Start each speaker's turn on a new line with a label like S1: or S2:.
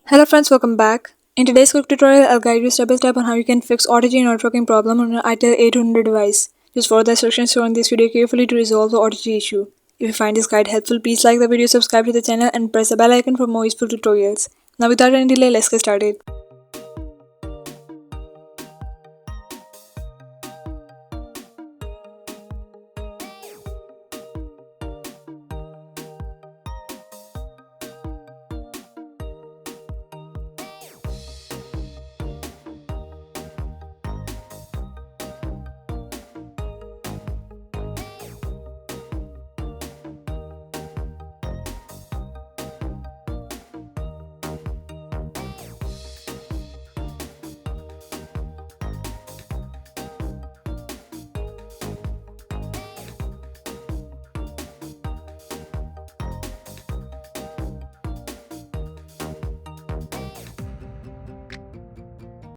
S1: Hello friends, welcome back. In today's quick tutorial, I'll guide you step by step on how you can fix OTG networking problem on an Itel A200 device. Just follow the instructions shown in this video carefully to resolve the OTG issue. If you find this guide helpful, please like the video, subscribe to the channel and press the bell icon for more useful tutorials. Now without any delay, let's get started.